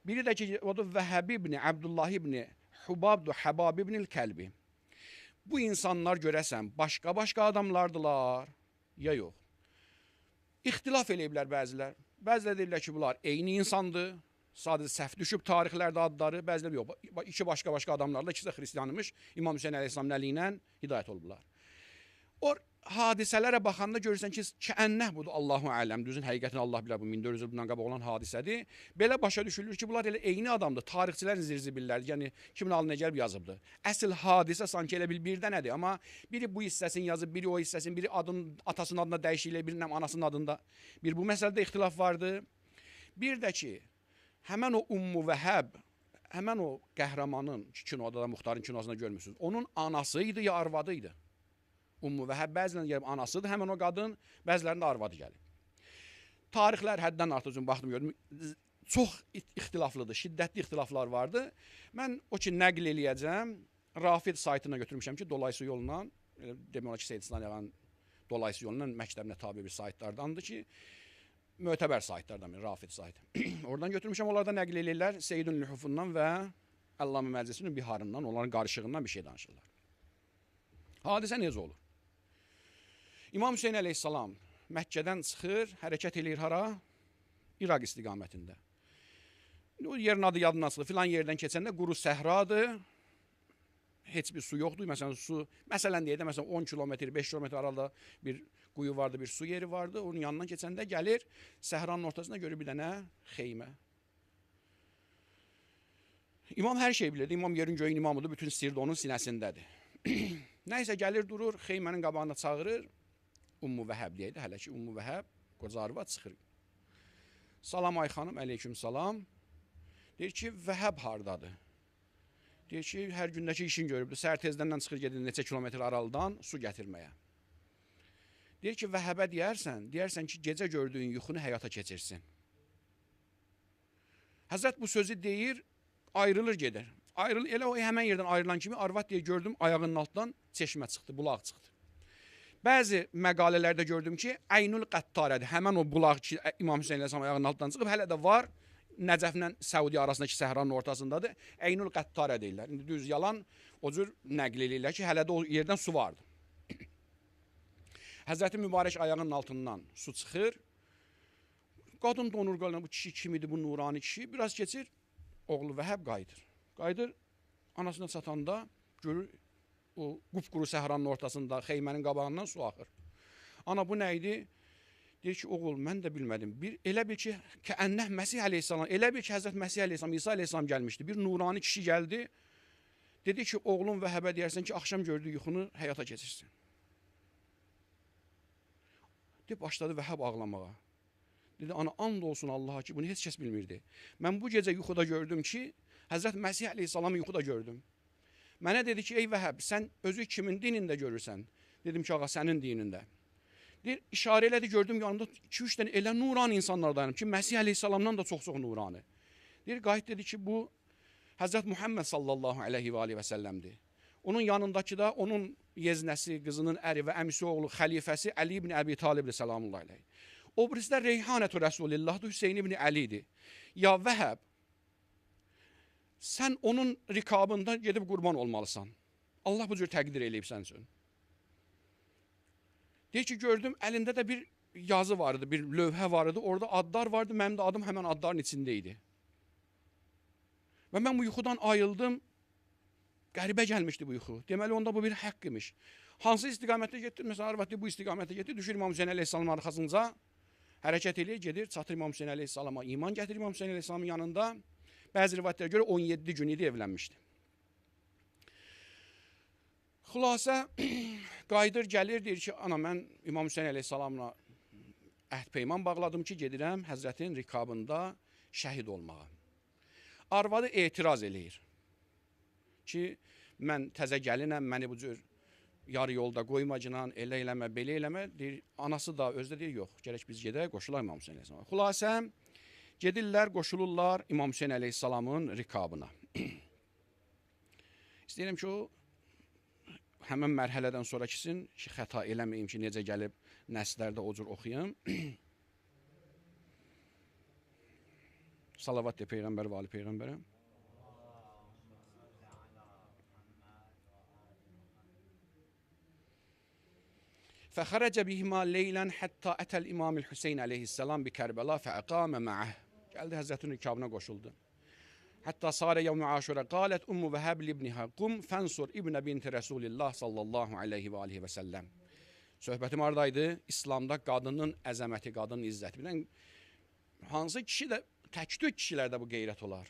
Biri də ki, o da Vəhəb ibn Əbdullah ibn Hubabdu Həbab ibn Kəlbi. Bu insanlar görəsən, başqa adamlardılar, ya yox. İxtilaf eləyiblər bəzilər. Bəzilər deyirlər ki, bunlar eyni insandır. Sadəcə səhv düşüb tarixlərdə adları, bəziləri yox. 2 başqa adamlarla, ikisi də xristiyanmış, İmam Hüseyin əleyhissalamın əli ilə hidayət olublar. hadisələrə baxanda görürsən ki, kəənnəh budur, Allahu ələm, düzün həqiqətini Allah bilər, bu 1400 il bundan qabaq olan hadisədir. Belə başa düşülür ki, bunlar elə eyni adamdır, tarixçilərin zirzibillərdir, yəni kimin alına gəlib yazıbdır. Əsl hadisə sanki elə bir dənədir, amma biri bu hissəsini yazıb, biri o hissəsini, biri atasının adına dəyişiklə, birinin anasının adında. Bir bu məsələdə ixtilaf vardı. Bir də ki, həmən o Ummu Vəhəb, həmən o qəhrəmanın, kinoda da Muxtarın kinosunda görmürsünüz, onun anasıydı ya arvadıydı. Ummu Vəhəb bəzilərində gəlib anasıdır, həmən o qadın, bəzilərində arvadı gəlib. Tarixlər həddən artıq üçün baxdım, gördüm, çox ixtilaflıdır, şiddətli ixtilaflar vardı. Mən o ki, nəql eləyəcəm, Rafid saytına götürmüşəm ki, dolayısı yolla, demək olar ki, Seyyid İslam Yağan dolayısı yolla məktəbinə tabi bir saytlardandır ki, mötəbər saytlardan bir Rafid saytı. Oradan götürmüşəm, onlar da nəql eləyirlər Seyyidun Lühufundan və Əllamə Məclisinin biharından, onların qarışığından bir şey danışırlar. Hadisə necə olur? İmam Hüseyin əleyhissalam Məkkədən çıxır, hərəkət eləyir hara? İraq istiqamətində. O yerin adı yadından çıxır, filan yerdən keçəndə quru səhradır, heç bir su yoxdur. Məsələn deyək də, məsələn 10 kilometr, 5 kilometr aralda bir quyu vardı, bir su yeri vardı. Onun yanından keçəndə gəlir, səhranın ortasında görür bir dənə xeymə. İmam hər şey bilirdi, İmam yerin göyün imamıdır, bütün sirr onun sinəsindədir. Nəysə gəlir, durur, xeymənin qabağına çağırır, Ummu Vəhəb deyək də, hələ ki Ummu Vəhəb, qoca arvad çıxır. Salam ay xanım, əleyküm salam. Deyir ki, Vəhəb hardadır? Deyir ki, hər gündəki işin görübdür, səhər tezdəndən çıxır gedir neçə kilometr aralıdan su gətirməyə. Deyir ki, Vəhəbə deyərsən ki, gecə gördüyün yuxunu həyata keçirsin. Həzrət bu sözü deyir, ayrılır gedir. Elə o həmən yerdən ayrılan kimi arvad deyə gördüm, ayağının altdan çeşmə çıxdı, bulaq çıxdı. Bəzi məqalələrdə gördüm ki, Əynül Qəttarədir. Həmən o bulaq ki, İmam Hüseyin əleyhissalam ayağının altından çıxıb, hələ də var, Nəcəflə Səudiyə arasındakı səhranın ortasındadır. Əynül Qəttarə deyirlər. İndi düz yalan o cür nəql eləyirlər ki, hələ də o yerdən su vardı. Həzrəti Mübarək ayağının altından su çıxır. Qadın donur qalına, bu kişi kimidir, bu nurani kişi. Biraz keçir, oğlu Vəhəb qayıdır. Qayıdır, anasına çatanda görür, o qupquru səhranın ortasında xeymənin qabağından su axır. Ana bu nə idi? Deyir ki, oğul, mən də bilmədim. Elə bil ki, kəənnəh Məsih əleyhissalam, elə bil ki, Həzrət Məsih əleyhissalam, İsa əleyhissalam gəlmişdi. Bir nurani kişi gəldi. Dedi ki, oğlum Vəhəbə deyərsən ki, axşam gördüyü yuxunu həyata keçirsin. Deyib, başladı Vəhəb ağlamağa. Dedi, ana, and olsun Allaha ki, bunu heç kəs bilmirdi. Mən bu gecə yuxuda gördüm ki, Həzrət Məsih əleyhissalamı yuxuda gördüm. Mənə dedi ki, ey Vəhəb, sən özü kimin dinində görürsən? Dedim ki, ağa, sənin dinində. Deyir, işarə elədi, gördüm yanında 2-3 dənə elə nurani insanlar dayanıb ki, Məsih əleyhissalamdan da çox-çox nurani. Deyir, qayıt dedi ki, bu Həzrət Muhammed sallallahu aleyhi və aleyhi və səlləmdir. Onun yanındakı da onun yeznəsi, qızının əri və əmisi oğlu xəlifəsi Əli ibn Əbi Talibdir, salamullahi aleyhi. O birisi də Reyhanətü Rəsulillahdır, Hüseyin ibn Əlidir. Ya Vəhəb, sən onun rikabında gedib qurban olmalısan. Allah bu cür təqdir eləyib sən üçün. Deyir ki, gördüm, əlində də bir yazı vardı, bir lövhə vardı, orada adlar vardı, mənim də adım həmən adların içində idi. Və mən bu yuxudan ayıldım, qəribə gəlmişdi bu yuxu. Deməli, onda bu bir haqq imiş. Hansı istiqamətdə getdi? Məsələn, arvad bu istiqamətdə getdi, düşür İmam Hüseyin əleyhissalamın arxasınca, hərəkət eləyir, gedir, çatır İmam Hüseyin əleyhissalama, iman gətirir İmam Hüseyin əleyhissalamın yanında. Bəzi rivayətlərə görə 17 gün idi evlənmişdi. Xülasə, qayıdır, gəlir, deyir ki, ana, mən İmam Hüseyin əleyhissalamla əhd peyman bağladım ki, gedirəm Həzrətin rikabında şəhid olmağa. Arvadı etiraz eləyir ki, mən təzə gəlinəm, məni bu cür yarı yolda qoymacinan, elə eləmə, belə eləmə. Deyir, anası da özdə deyir, yox, gərək biz gedək, qoşular İmam Hüseyin əleyhissalama. Xülasə, gedirlər, qoşulurlar İmam Hüseyin əleyhissalamın rikabına. İstəyirəm ki, o həmən mərhələdən sonrakisin ki, xəta eləməyim ki, necə gəlib nəslərdə o cür oxuyum. Salavat de Peyğəmbər və Ali Peyğəmbərə. فخرج بهما ليلا حتى أتى الإمام الحسين عليه السلام بكربلاء فأقام معه. Geldi Hazretinin rikabına koşuldu. Hatta sare yevmi aşura qalet ummu Vehab li ibniha qum fansur ibne binti Resulillah sallallahu aleyhi ve aleyhi ve sellem. Söhbətim haradaydı? İslamda qadının əzəməti, qadının izzəti. Bilən, hansı kişi də, tək-tük kişilərdə bu qeyrət olar.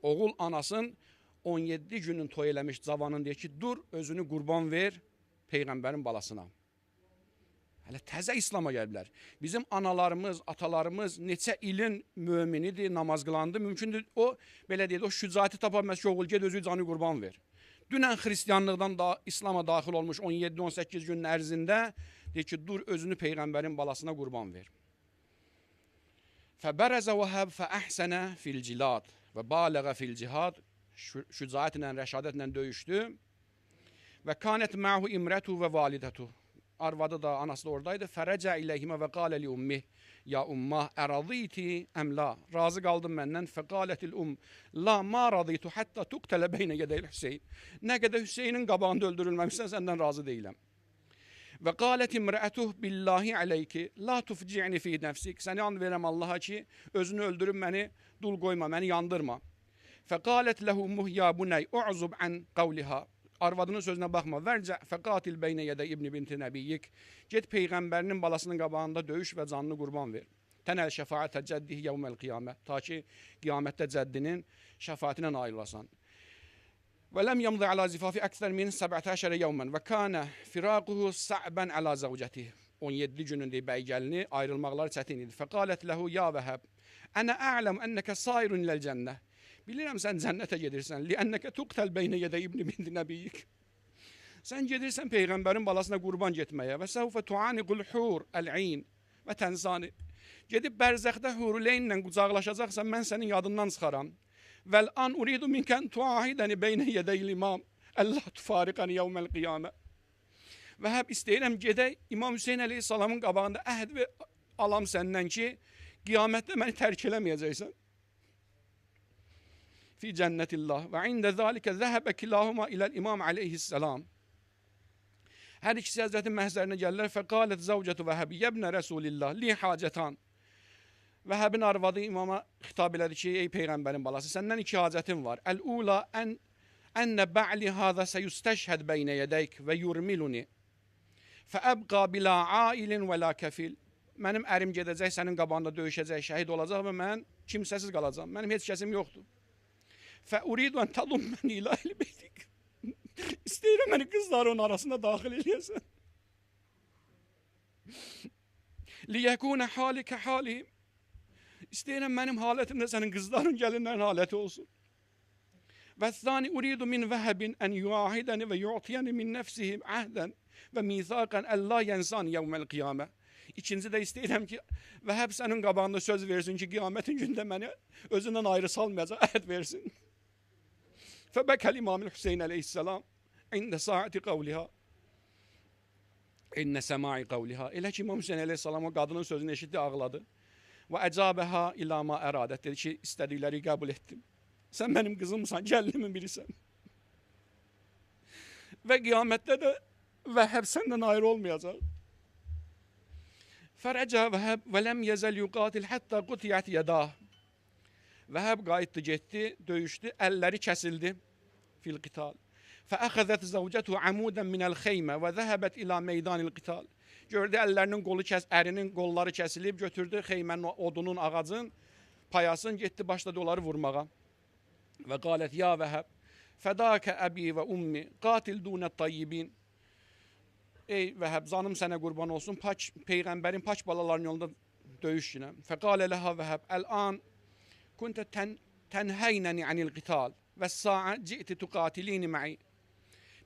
Oğul anasın 17 günün toy eləmiş cavanın deyir ki, dur özünü qurban ver Peyğəmbərin balasına. Hələ təzə İslama gəliblər. Bizim analarımız, atalarımız neçə ilin möminidir, namaz qılandı. Mümkündür o, belə deyil, o şücaəti tapa bilməz ki, oğul ged özü canı qurban ver. Dünən xristiyanlıqdan da İslama daxil olmuş 17-18 günün ərzində deyir ki, dur özünü Peyğəmbərin balasına qurban ver. Fəbərəzə vəhəb fəəhsənə fil cilad və baləğə fil cihad, şücaətlə, rəşadətlə döyüşdü. Və kanət məhu imrətu və validətu. Arvadı da, anası da oradaydı. Fərəcə iləyhimə və qalə li ummih. Ya ummah, əraditi əm la. Razı qaldım məndən. Fəqalətil la ma raditu hətta tuqtələ beynə gedəyil Hüseyin. Nə qədər Hüseynin qabağında öldürülməmişsən, səndən razı deyiləm. Və qalət imrəətuh billahi aleyki. La tufci'ni fi nəfsik. Səni and verəm Allaha ki, özünü öldürüb məni dul qoyma, məni yandırma. Fəqalət ləhu ummuh ya bunəy, u'zub ən qavliha. Arvadının sözünə baxma. Vərcə fəqatil beynə yedə İbn binti nəbiyyik. Get Peyğəmbərinin balasının qabağında döyüş və canını qurban ver. Tənəl şəfaətə cəddihi yevməl qiyamət. Ta ki, qiyamətdə cəddinin şəfaətinə nail olasan. Və ləm yamdı alə zifafi əksər min 17 yevmən və kanə firaquhu sa'bən alə zəvcətih. 17 günün deyib bəy gəlini, ayrılmaqları çətin idi. Fəqalət ləhu ya vəhəb. Ənə ələm ənəkə sairun iləl cənnə. Bilirəm sən cənnətə gedirsən. Liənnəkə tuqtəl beynə yedə İbn binti nəbiyyik. Sən gedirsən Peyğəmbərin balasına qurban getməyə. Və səvfə tuaniqul hur əl-in və tənsani. Gedib bərzəxdə huruleynlə qucaqlaşacaqsan, mən sənin yadından çıxaram. Vəl an uridu minkən tuahidəni beynə yedəyil imam. Allah tufariqəni yevməl qiyamə. Və həb istəyirəm gedək İmam Hüseyin əleyhissalamın qabağında əhd və alam səndən ki, qiyamətdə məni tərk eləməyəcəksən. Fi cənnetillah və ində zəlikə zəhəbə kilahuma iləl imam aleyhissalam. Hər ikisi Həzrətin məhzərinə gəlirlər. Fəqalət zəvcətu Vəhəbi yəbnə Rəsulillah li hacətan. Vəhəbin arvadı imama xitab elədi ki, ey Peyğəmbərin balası, səndən iki hacətin var. Əl-ula ənnə bə'li haza səyüstəşhəd beynə yədəyk və yurmiluni. Fəəbqa bila ailin və la kəfil. Mənim ərim gedəcək, sənin qabağında döyüşəcək, şəhid olacaq və mən kimsəsiz qalacam. Mənim heç kəsim yoxdur. Fəuridu ən tadumməni ilə əhl-i beytik. İstəyirəm məni qızları onun arasında daxil eləyəsən. Liyəkunə halikə halihim. İstəyirəm mənim halətimdə sənin qızların, gəlinlərin haləti olsun. Və thani uridu min vəhəbin ən yuahidəni və yu'tiyəni min nəfsihim əhdən və mizaqən əllə yənsan yevməl qiyamə. İkinci də istəyirəm ki, Vəhəb sənin qabağında söz versin ki, qiyamətin gündə məni özündən ayrı salmayacaq, əhd versin. Fəbəkəl İmam Hüseyin əleyhissalam ində saati qavliha. İnnə səmai qavliha. Elə ki, İmam Hüseyin əleyhissalam o qadının sözünü eşitdi, ağladı. Və əcabəhə ilə ma əradət. Dedi ki, istədikləri qəbul etdim. Sən mənim qızımsan, gəlinimin birisən. Və qiyamətdə də Vəhəb səndən ayrı olmayacaq. Fərəcə Vəhəb və ləm yəzəl yuqatil həttə qutiyət yədah. Vəhəb qayıtdı, getdi, döyüşdü, əlləri kəsildi fil qital. Fəəxəzət zəvcətu əmudən minəl xeymə və zəhəbət ilə meydanil qital. Gördü, əllərinin qolu ərinin qolları kəsilib, götürdü xeymənin, odunun, ağacın, payasını, getdi, başladı onları vurmağa. Və qalət, ya Vəhəb, fədakə əbi və ummi, qatil dunət tayyibin. Ey Vəhəb, canım sənə qurban olsun, Peyğəmbərin paç balalarının yolunda döyüş yine. Fəqalə ləhə Vəhəb, əl-an kuntə tənhəynəni anil qital və sa'a ci'ti tuqatilini mə'i.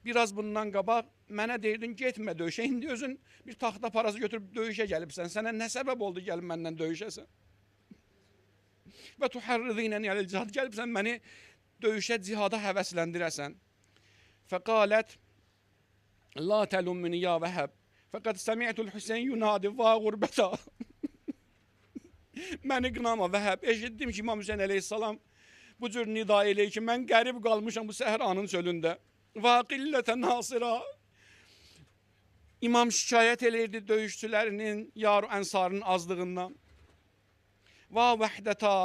Biraz bundan qabaq mənə deyirdin, getmə döyüşə, indi özün bir taxta parası götürüb döyüşə gəlibsən, sənə nə səbəb oldu gəlib məndən döyüşəsən? Və tuhərridinəni alil cihad, gəlibsən məni döyüşə, cihada həvəsləndirəsən. Fəqalət, la təlummini ya Vəhəb, fəqəd səmi'tul Hüseyin yunadi va qurbətə. Məni qınama Vəhəb, eşitdim ki, İmam Hüseyin əleyhissalam bu cür nida eləyir ki, mən qərib qalmışam bu səhranın çölündə. Və qillətə nasira. İmam şikayət eləyirdi döyüşçülərinin, yar-ı ənsarının azlığından. Və vəhdətə,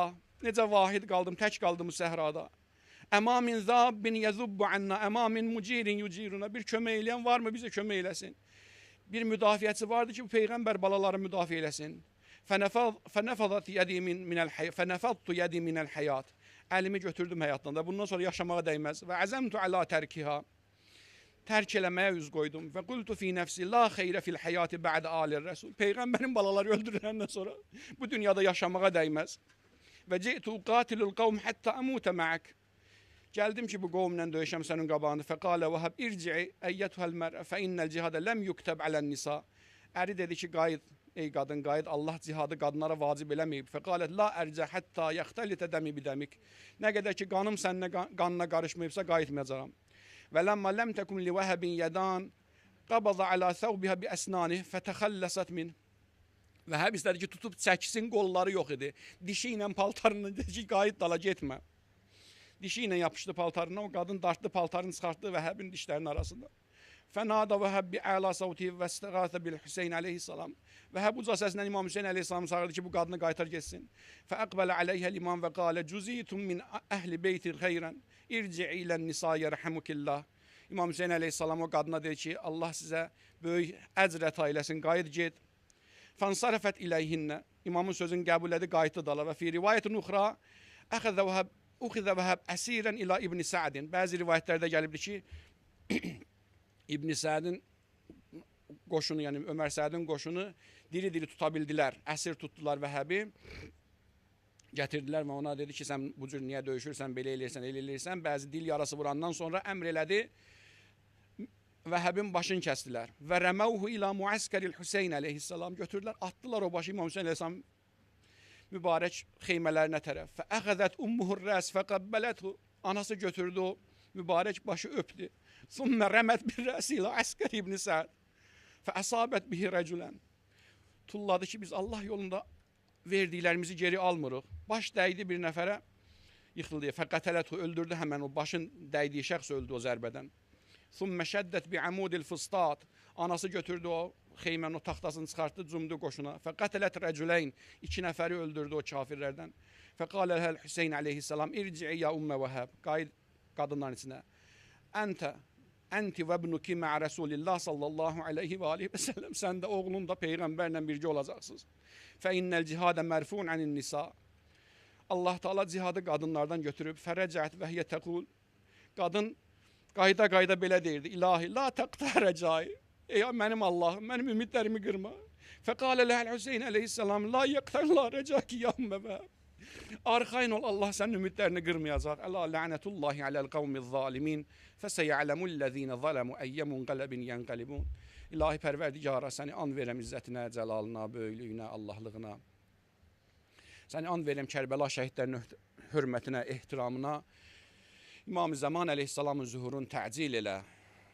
necə vahid qaldım, tək qaldım bu səhrada. Əma min zabbin yəzubbu anna, əma min mucirin yuciruna. Bir kömək eləyən varmı bizə kömək eləsin? bir müdafiəçi vardı ki, bu Peyğəmbər balaları müdafiə eləsin. Fənəfadtu yədi minəl həyat. Əlimi götürdüm həyatdan da. Bundan sonra yaşamağa dəyməz. Və əzəmtu əla tərkiha. Tərk eləməyə üz qoydum. Və qultu fi nəfsi la xeyrə fil həyati bə'də alir rəsul. Peyğəmbərin balaları öldürüləndən sonra bu dünyada yaşamağa dəyməz. Və ci'tu qatilul qavm hətta əmutə mə'ək. Gəldim ki, bu qovmla döyüşəm sənin qabağında. Fəqalə vəhəb irci'i əyyətuhəl mərə fə innəl cihadə ləm yuktəb ələn nisa. Əri dedi ki, qayıd, ey qadın qayıd, Allah cihadı qadınlara vacib eləməyib. Fəqalət la ərcə hətta yaxtəlitə dəmi bidəmik. Nə qədər ki, qanım səninlə qanına qarışmayıbsa qayıtmayacağam. Və ləmmə ləm təkun li vəhəbin yədan qabaza alə səvbihə bi əsnanih fətəxəlləsət min. Vəhəb istədi ki, tutub çəksin, qolları yox idi. Dişi ilə paltarını dedi ki, qayıt dala getmə. Dişi ilə yapışdı paltarına, o qadın dartdı paltarını çıxartdı Vəhəbin dişlərinin arasında. Fənada Vəhəb bi əla savti və istəğathə bil Hüseyn əleyhissalam. Vəhəb uca səslə İmam Hüseyn əleyhissalam çağırdı ki, bu qadını qaytar getsin. Fəəqbələ əleyhəl imam və qalə cüzitum min əhli beyti xeyrən irci'i ilən nisa yərhəmukillah. İmam Hüseyn əleyhissalam o qadına dedi ki, Allah sizə böyük əcr əta eləsin, qayıt get. Fənsarəfət iləyhinnə. İmamın sözünü qəbul edir, qayıtdı dala. Və fi rivayətin uxra Uxizə Vəhəb əsirən ila İbn Sa'din. Bəzi rivayətlərdə gəlibdi ki, İbn Sa'din qoşunu, yəni Ömər Sa'din qoşunu diri-diri tuta bildilər. Əsir tutdular Vəhəbi. Gətirdilər və ona dedi ki, sən bu cür niyə döyüşürsən, belə eləyirsən, elə eləyirsən. Bəzi dil yarası vurandan sonra əmr elədi. Vəhəbin başını kəstilər. Və rəməvhu ila muəskəril Hüseyn əleyhissalam. Götürdülər, atdılar o başı İmam Hüseyn əleyhissalam mübarək xeymələrinə tərəf. Fəəxəzət ummuhur rəs fəqəbbələthu. Anası götürdü o mübarək başı öpdü. Sümmə rəmət bir rəsi ilə əskər İbn Sa'd. Fəəsabət bihi rəculən. Tulladı ki, biz Allah yolunda verdiklərimizi geri almırıq. Baş dəydi bir nəfərə, yıxıldı. Fəqətələthu, öldürdü həmən o başın dəydiyi şəxs öldü o zərbədən. Sümmə şəddət bi əmudil fıstat. Anası götürdü o xeymən o taxtasını çıxartdı, cumdu qoşuna. Fəqətələt rəculəyn, 2 nəfəri öldürdü o kafirlərdən. Fəqaləhəl Hüseyn əleyhissalam irci'i ya ümmə Vəhəb. Qayıd qadınların içinə. Ənti və ibnuki mə'ə Rəsulillah sallallahu aleyhi və aleyhi və səlləm. Sən də oğlun da Peyğəmbərlə birgə olacaqsınız. Fə innəl cihadə mərfun ənin nisa. Allah Teala cihadı qadınlardan götürüb. Fərəcət və hiyə təqul. Qadın qayda belə deyirdi. İlahi, la təqtə rəcai. Ey mənim Allahım, mənim ümidlərimi qırma. Fəqalə ləhəl Hüseyn əleyhissalam, la yəqtərlə rəcaki ya ümmə Vəhəb. Arxayın ol, Allah sənin ümidlərini qırmayacaq. Əla lənətullahi aləl qavmiz zalimin. Fəsəyələmullezine zələmu əyyəmun qələbin yənqəlibun. İlahi pərverdigara, səni an verəm izzətinə, cəlalına, böyüklüyünə, Allahlığına. Səni an verəm Kərbəla şəhidlərinin hörmətinə, ehtiramına. İmam-ı Zaman əleyhissalamın zuhurun təcil elə.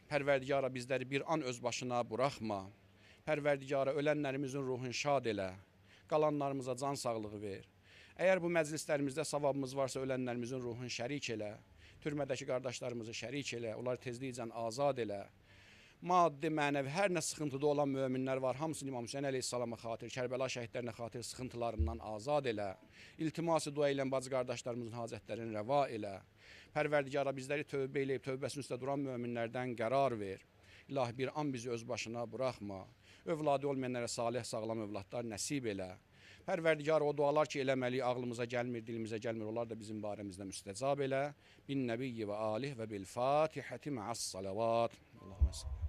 Pərverdigara bizləri bir an öz başına buraxma. Pərverdigara ölənlərimizin ruhunu şad elə. Qalanlarımıza can sağlığı ver. Əgər bu məclislərimizdə savabımız varsa ölənlərimizin ruhunu şərik elə. Türmədəki qardaşlarımızı şərik elə. Onları tezliklə azad elə. Maddi, mənəvi, hər nə sıxıntıda olan möminlər var. Hamısını İmam Hüseyn əleyhissalama xatir, Kərbəla şəhidlərinə xatir sıxıntılarından azad elə. İltiması dua ilə bacı qardaşlarımızın hacətlərini rəva elə. Pərverdigara bizləri tövbə eləyib, tövbəsinin üstə duran möminlərdən qərar ver. İlahi bir an bizi öz başına buraxma. Övladı olmayanlara salih, sağlam övladlar nəsib elə. Pərverdigara o dualar ki eləməli, ağlımıza gəlmir, dilimizə gəlmir, onlar da bizim barəmizdə müstəcab elə. Bin nəbiyyi və alih və bil fatihəti mə'as salavat. Allahümə sallam.